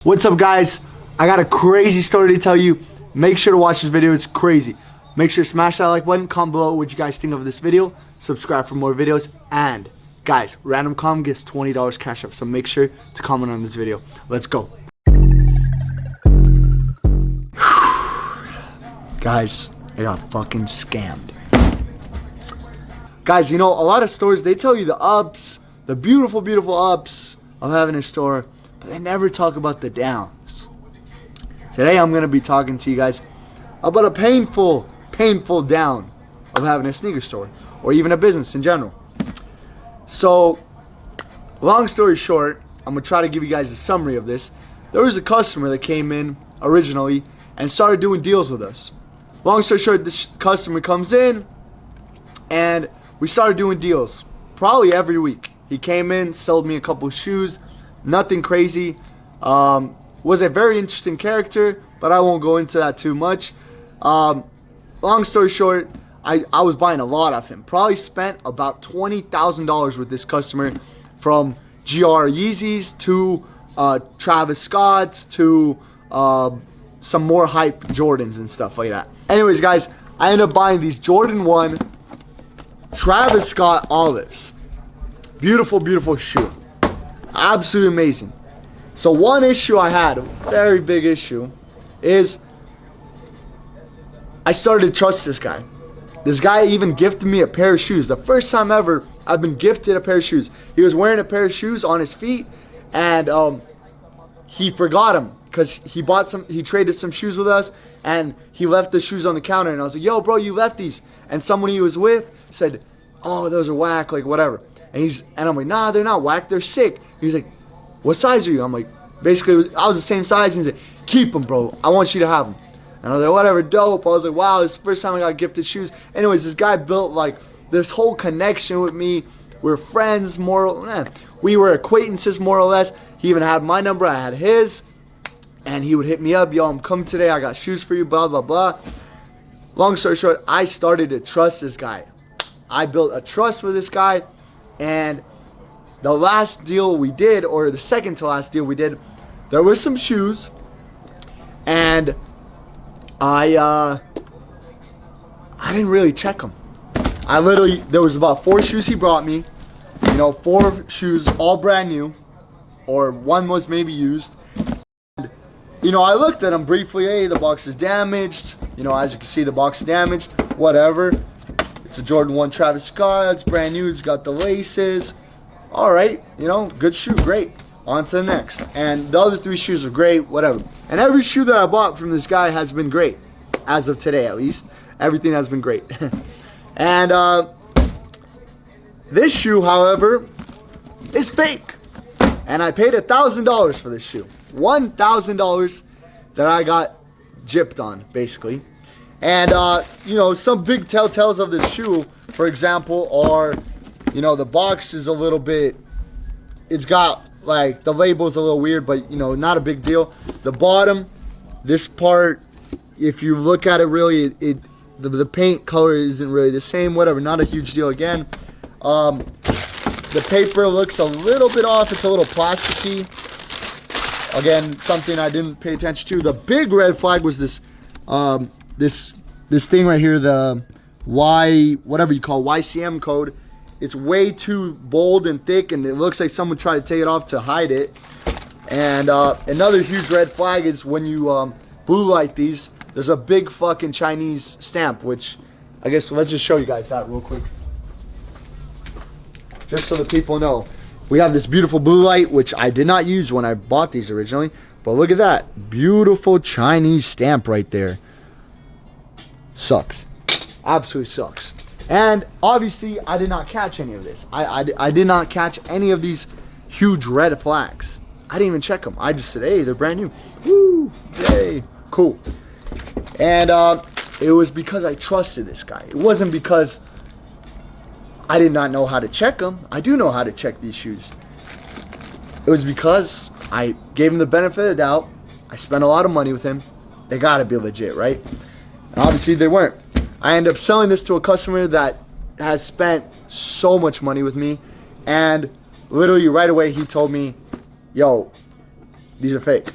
What's up, guys? I got a crazy story to tell you. Make sure to watch this video. It's crazy. Make sure to smash that like button, comment below what you guys think of this video, subscribe for more videos, and guys, random comment gets $20 cash up, so make sure to comment on this video. Let's go. Guys, I got fucking scammed. Guys, you know, a lot of stores, they tell you the ups, the beautiful, beautiful ups of having a store, but they never talk about the downs. Today I'm going to be talking to you guys about a painful down of having a sneaker store or even a business in general. So, long story short, I'm going to try to give you guys a summary of this. There was a customer that came in originally and started doing deals with us. Long story short, this customer comes in and we started doing deals probably every week. He came in, sold me a couple of shoes. Nothing crazy. Was a very interesting character, but I won't go into that too much. Long story short, I was buying a lot of him. Probably spent about $20,000 with this customer, from GR Yeezys to Travis Scott's to some more hype Jordans and stuff like that. Anyways, guys, I ended up buying these Jordan 1 Travis Scott Olives. Beautiful, beautiful shoe. Absolutely amazing. So one issue I had, a very big issue, is I started to trust this guy. This guy even gifted me a pair of shoes. The first time ever I've been gifted a pair of shoes. He was wearing a pair of shoes on his feet, and he forgot them because he traded some shoes with us, and he left the shoes on the counter. And I was like, "Yo, bro, you left these." And someone he was with said, "Oh, those are whack, like whatever." And I'm like, "Nah, they're not whack. They're sick." He's like, "What size are you?" I'm like, basically, I was the same size. And he's like, "Keep them, bro. I want you to have them." And I was like, "Whatever, dope." I was like, "Wow, this is the first time I got gifted shoes." Anyways, this guy built like this whole connection with me. We're friends, we were acquaintances more or less. He even had my number. I had his. And he would hit me up, "Yo, I'm coming today. I got shoes for you, blah, blah, blah." Long story short, I started to trust this guy. I built a trust with this guy. And the last deal we did, or the second to last deal we did, there was some shoes, and I didn't really check them. There was about 4 shoes he brought me, 4 shoes, all brand new, or one was maybe used. And, I looked at them briefly. Hey, the box is damaged. As you can see, the box is damaged. Whatever. It's a Jordan 1 Travis Scott. It's brand new. It's got the laces. All right, good shoe, great. On to the next. And the other 3 shoes are great, whatever. And every shoe that I bought from this guy has been great. As of today, at least. Everything has been great. And this shoe, however, is fake. And I paid $1,000 for this shoe. $1,000 that I got gypped on, basically. And, some big telltales of this shoe, for example, are, the box is a little bit, it's got, like, the label's a little weird, but, not a big deal. The bottom, this part, if you look at it really, the paint color isn't really the same, whatever, not a huge deal again. The paper looks a little bit off, it's a little plasticky. Again, something I didn't pay attention to. The big red flag was this, this thing right here, the whatever you call YCM code. It's way too bold and thick, and it looks like someone tried to take it off to hide it. And another huge red flag is when you blue light these, there's a big fucking Chinese stamp, which I guess let's just show you guys that real quick. Just so the people know. We have this beautiful blue light, which I did not use when I bought these originally. But look at that. Beautiful Chinese stamp right there. Sucks. Absolutely sucks. And obviously, I did not catch any of this. I did not catch any of these huge red flags. I didn't even check them. I just said, "Hey, they're brand new." Woo! Yay! Cool. And it was because I trusted this guy. It wasn't because I did not know how to check them. I do know how to check these shoes. It was because I gave him the benefit of the doubt. I spent a lot of money with him. They gotta be legit, right? And obviously they weren't. I ended up selling this to a customer that has spent so much money with me, and literally right away he told me, "Yo, these are fake."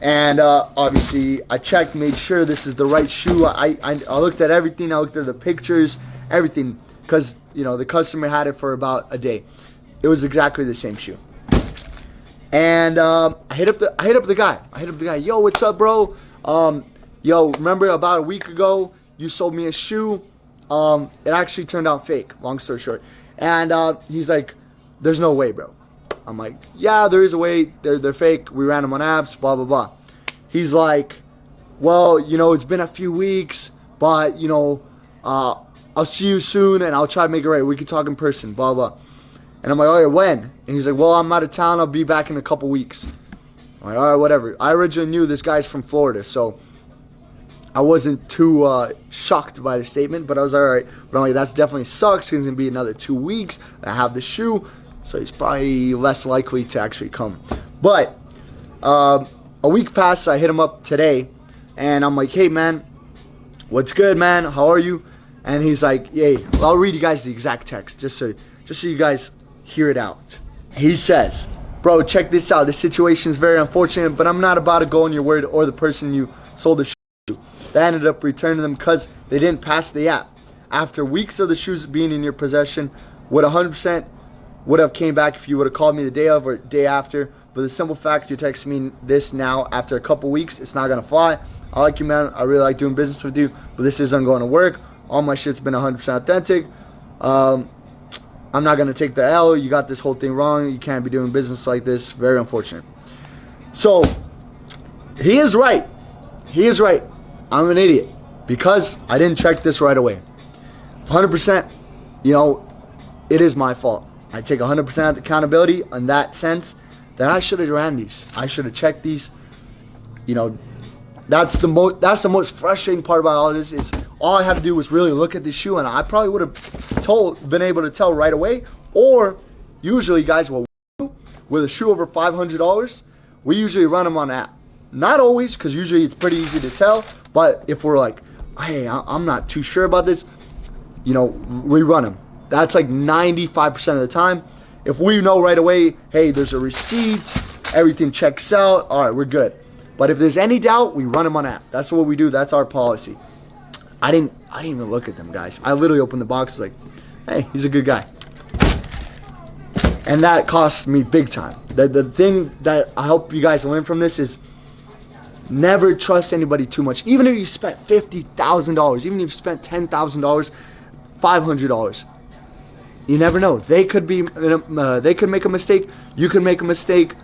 And obviously, I checked, made sure this is the right shoe. I looked at everything. I looked at the pictures, everything, because the customer had it for about a day. It was exactly the same shoe. And I hit up the guy. Yo, what's up, bro? Yo, remember about a week ago you sold me a shoe? It actually turned out fake. Long story short. And he's like, "There's no way, bro." I'm like, "Yeah, there is a way. They're fake. We ran them on apps, blah, blah, blah." He's like, "Well, it's been a few weeks, but, I'll see you soon and I'll try to make it right. We can talk in person, blah, blah." And I'm like, "All right, when?" And he's like, "Well, I'm out of town. I'll be back in a couple weeks." I'm like, "All right, whatever." I originally knew this guy's from Florida, so I wasn't too shocked by the statement, but I was all right. But I'm like, that's definitely sucks. It's going to be another 2 weeks. I have the shoe. So he's probably less likely to actually come. But a week passed. I hit him up today, and I'm like, "Hey, man, what's good, man? How are you?" And he's like, "Hey, well, I'll read you guys the exact text just so you guys hear it out." He says, "Bro, check this out. This situation is very unfortunate, but I'm not about to go on your word or the person you sold the shoe to. They ended up returning them because they didn't pass the app. After weeks of the shoes being in your possession, would 100% would have came back if you would have called me the day of or day after. But the simple fact you're texting me this now after a couple weeks, it's not going to fly. I like you, man. I really like doing business with you, but this isn't going to work. All my shit's been 100% authentic. I'm not going to take the L. You got this whole thing wrong. You can't be doing business like this. Very unfortunate." So he is right. He is right. I'm an idiot because I didn't check this right away. 100%, it is my fault. I take 100% accountability in that sense that I should have ran these. I should have checked these. That's the most frustrating part about all this is all I had to do was really look at the shoe, and I probably would have been able to tell right away. Or usually, guys, what we do with a shoe over $500, we usually run them on app. Not always, because usually it's pretty easy to tell. But if we're like, "Hey, I'm not too sure about this," we run them. That's like 95% of the time. If we know right away, hey, there's a receipt, everything checks out, all right, we're good. But if there's any doubt, we run them on app. That's what we do. That's our policy. I didn't even look at them, guys. I literally opened the box like, "Hey, he's a good guy." And that costs me big time. The thing that I hope you guys learn from this is never trust anybody too much. Even if you spent $50,000, even if you spent $10,000, $500. You never know. They could make a mistake. You could make a mistake.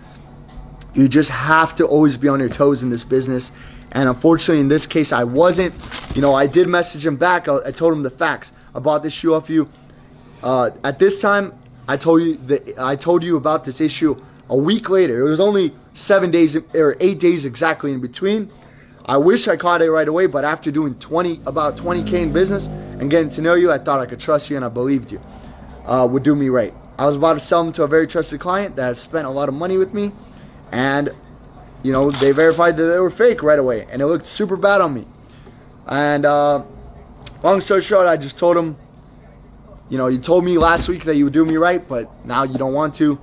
You just have to always be on your toes in this business. And unfortunately, in this case, I wasn't. I did message him back. I told him the facts. I bought this shoe off you. At this time, I told you about this issue a week later. It was only 7 days or 8 days exactly in between. I wish I caught it right away, but after doing about 20K in business and getting to know you, I thought I could trust you and I believed you would do me right. I was about to sell them to a very trusted client that has spent a lot of money with me, and they verified that they were fake right away, and it looked super bad on me. And long story short, I just told him, you told me last week that you would do me right, but now you don't want to.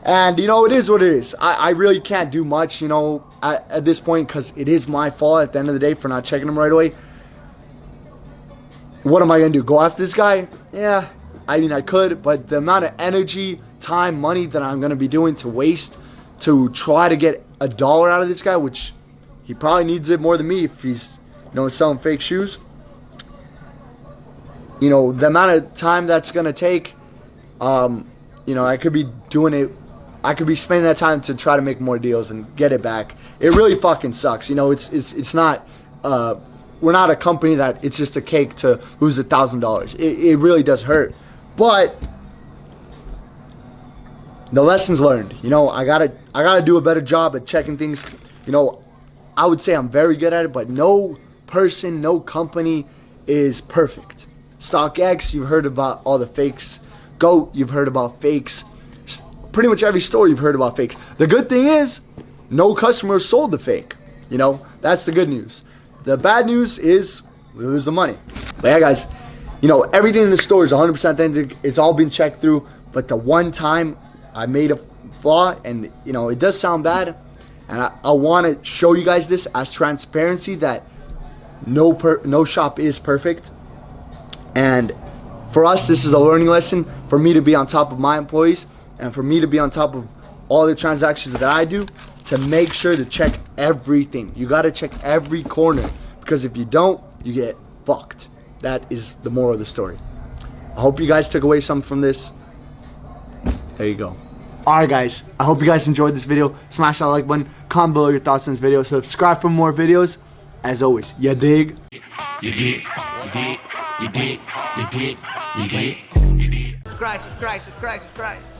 And it is what it is. I really can't do much at this point because it is my fault at the end of the day for not checking them right away. What am I going to do? Go after this guy? Yeah, I could, but the amount of energy, time, money that I'm going to be doing to waste to try to get $1 out of this guy, which he probably needs it more than me if he's selling fake shoes. The amount of time that's going to take, I could be doing it. I could be spending that time to try to make more deals and get it back. It really fucking sucks. It's not. We're not a company that it's just a cake to lose $1,000. It really does hurt, but the lessons learned. I gotta do a better job at checking things. I would say I'm very good at it, but no person, no company is perfect. StockX, you've heard about all the fakes. GOAT, you've heard about fakes. Pretty much every store you've heard about fakes. The good thing is, no customer sold the fake. That's the good news. The bad news is we lose the money. But yeah, guys, everything in the store is 100% authentic. It's all been checked through. But the one time I made a flaw, and it does sound bad, And I want to show you guys this as transparency, that no shop is perfect. And for us, this is a learning lesson for me to be on top of my employees and for me to be on top of all the transactions that I do, to make sure to check everything. You got to check every corner, because if you don't, you get fucked. That is the moral of the story. I hope you guys took away something from this. There you go. Alright guys, I hope you guys enjoyed this video. Smash that like button, comment below your thoughts on this video, subscribe for more videos. As always, you dig? You dig, you dig, you dig, you dig, you dig, you dig. Subscribe.